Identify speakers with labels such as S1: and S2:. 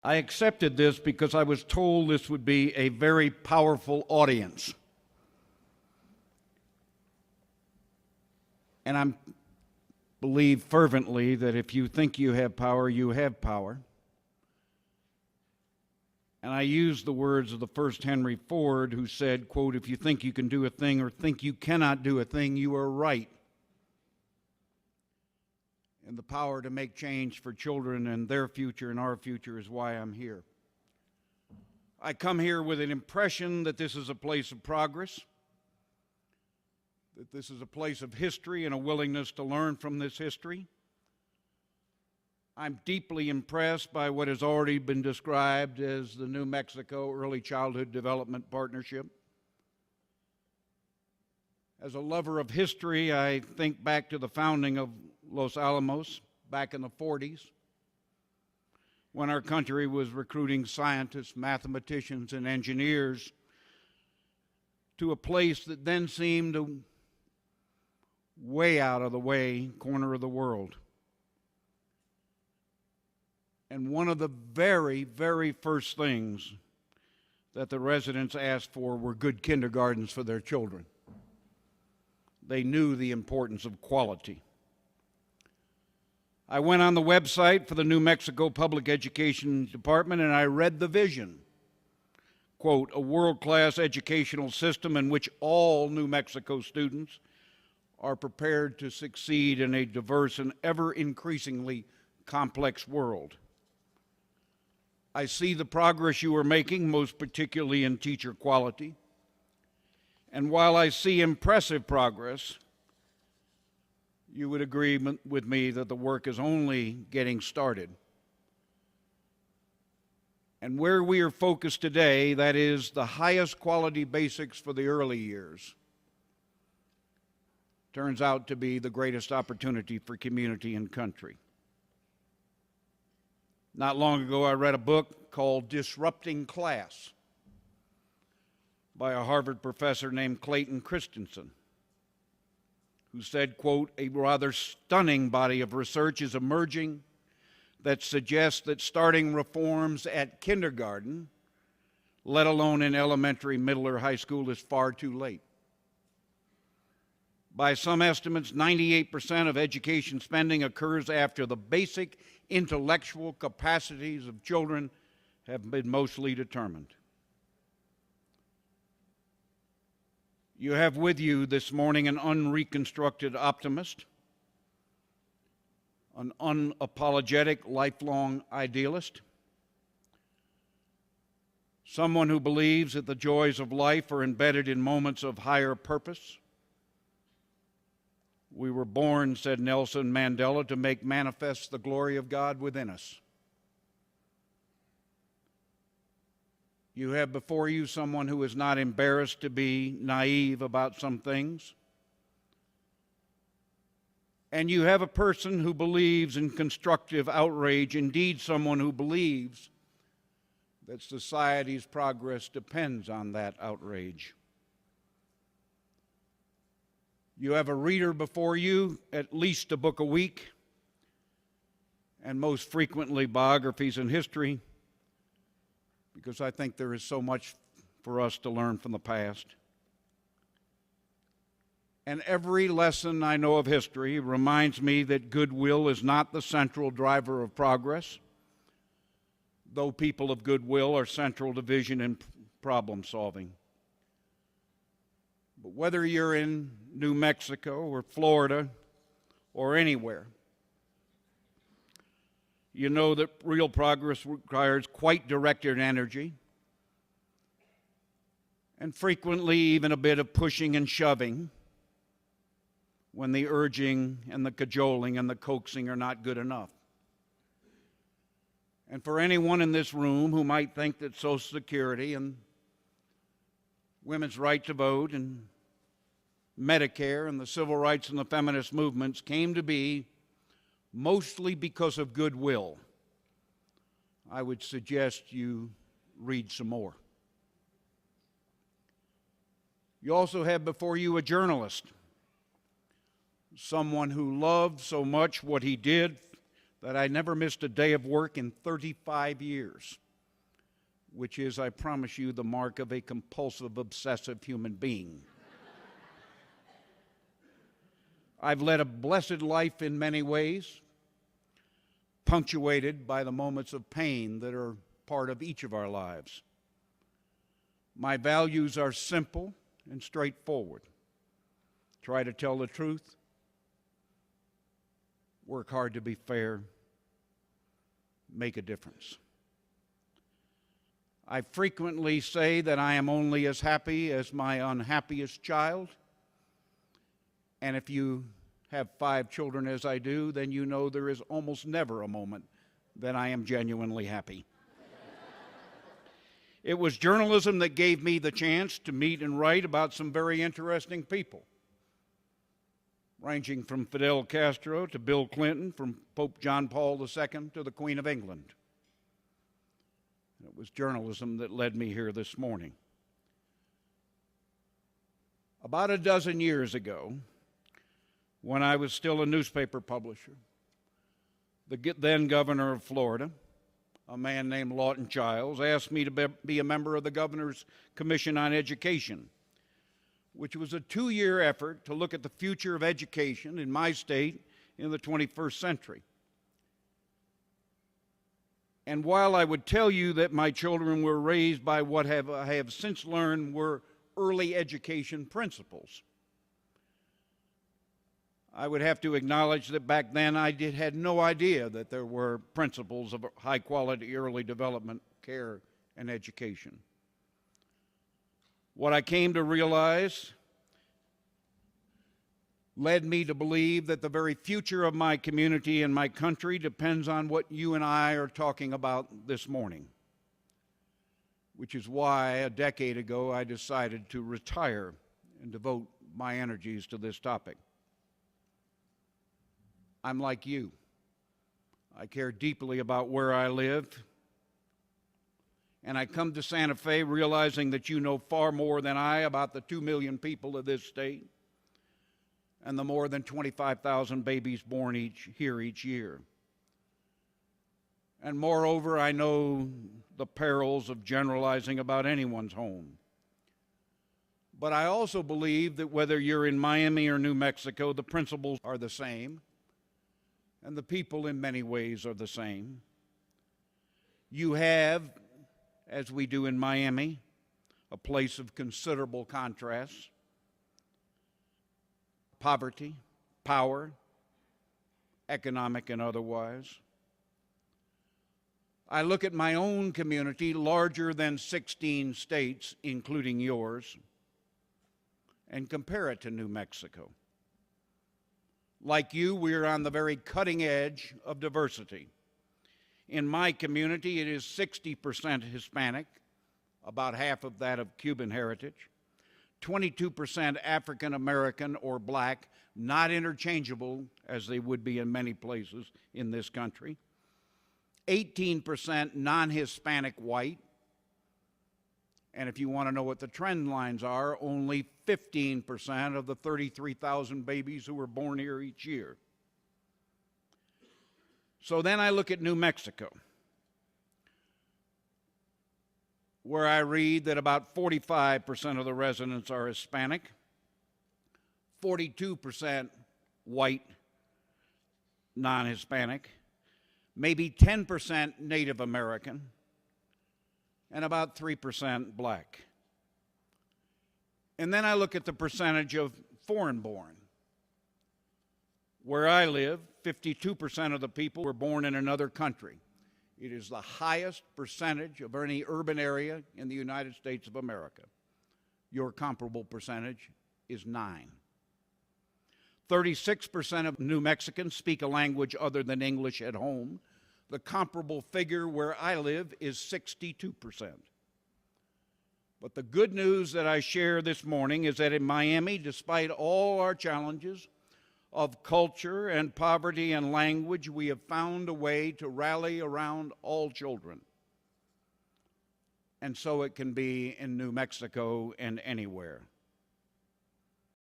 S1: I accepted this because I was told this would be a very powerful audience. And I believe fervently that if you think you have power, you have power. And I use the words of the first Henry Ford, who said, quote, "If you think you can do a thing or think you cannot do a thing, you are right. And the power to make change for children and their future and our future is why I'm here." I come here with an impression that this is a place of progress, that this is a place of history and a willingness to learn from this history. I'm deeply impressed by what has already been described as the New Mexico Early Childhood Development Partnership. As a lover of history, I think back to the founding of Los Alamos back in the 40s, when our country was recruiting scientists, mathematicians, and engineers to a place that then seemed a way out of the way corner of the world. And one of the very, very first things that the residents asked for were good kindergartens for their children. They knew the importance of quality. I went on the website for the New Mexico Public Education Department and I read the vision. Quote, "A world-class educational system in which all New Mexico students are prepared to succeed in a diverse and ever-increasingly complex world." I see the progress you are making, most particularly in teacher quality. And while I see impressive progress, you would agree with me that the work is only getting started. And where we are focused today, that is the highest quality basics for the early years, turns out to be the greatest opportunity for community and country. Not long ago, I read a book called Disrupting Class by a Harvard professor named Clayton Christensen, who said, quote, "A rather stunning body of research is emerging that suggests that starting reforms at kindergarten, let alone in elementary, middle, or high school, is far too late. By some estimates, 98% of education spending occurs after the basic intellectual capacities of children have been mostly determined." You have with you this morning an unreconstructed optimist, an unapologetic lifelong idealist, someone who believes that the joys of life are embedded in moments of higher purpose. "We were born," said Nelson Mandela, "to make manifest the glory of God within us." You have before you someone who is not embarrassed to be naive about some things. And you have a person who believes in constructive outrage, indeed someone who believes that society's progress depends on that outrage. You have a reader before you, at least a book a week, and most frequently biographies and history, because I think there is so much for us to learn from the past. And every lesson I know of history reminds me that goodwill is not the central driver of progress, though people of goodwill are central to vision and problem solving. But whether you're in New Mexico or Florida or anywhere, you know that real progress requires quite directed energy and frequently even a bit of pushing and shoving when the urging and the cajoling and the coaxing are not good enough. And for anyone in this room who might think that Social Security and women's right to vote and Medicare and the civil rights and the feminist movements came to be mostly because of goodwill, I would suggest you read some more. You also have before you a journalist, someone who loved so much what he did that I never missed a day of work in 35 years, which is, I promise you, the mark of a compulsive, obsessive human being. I've led a blessed life in many ways, punctuated by the moments of pain that are part of each of our lives. My values are simple and straightforward. Try to tell the truth, work hard to be fair, make a difference. I frequently say that I am only as happy as my unhappiest child. And if you have 5 children as I do, then you know there is almost never a moment that I am genuinely happy. It was journalism that gave me the chance to meet and write about some very interesting people, ranging from Fidel Castro to Bill Clinton, from Pope John Paul II to the Queen of England. It was journalism that led me here this morning. About a dozen years ago, when I was still a newspaper publisher, the then governor of Florida, a man named Lawton Chiles, asked me to be a member of the Governor's Commission on Education, which was a 2-year effort to look at the future of education in my state in the 21st century. And while I would tell you that my children were raised by what I have since learned were early education principles, I would have to acknowledge that back then I had no idea that there were principles of high-quality early development, care, and education. What I came to realize led me to believe that the very future of my community and my country depends on what you and I are talking about this morning, which is why a decade ago I decided to retire and devote my energies to this topic. I'm like you. I care deeply about where I live, and I come to Santa Fe realizing that you know far more than I about the 2 million people of this state and the more than 25,000 babies born each year. And moreover, I know the perils of generalizing about anyone's home. But I also believe that whether you're in Miami or New Mexico, the principles are the same, and the people in many ways are the same. You have, as we do in Miami, a place of considerable contrast: poverty, power, economic and otherwise. I look at my own community, larger than 16 states, including yours, and compare it to New Mexico. Like you, we are on the very cutting edge of diversity. In my community, it is 60% Hispanic, about half of that of Cuban heritage, 22% African American or black, not interchangeable as they would be in many places in this country, 18% non-Hispanic white, and if you want to know what the trend lines are, only 15% of the 33,000 babies who are born here each year. So then I look at New Mexico, where I read that about 45% of the residents are Hispanic, 42% white, non-Hispanic, maybe 10% Native American, and about 3% black. And then I look at the percentage of foreign-born. Where I live, 52% of the people were born in another country. It is the highest percentage of any urban area in the United States of America. Your comparable percentage is 9. 36% of New Mexicans speak a language other than English at home. The comparable figure where I live is 62%. But the good news that I share this morning is that in Miami, despite all our challenges of culture and poverty and language, we have found a way to rally around all children. And so it can be in New Mexico and anywhere.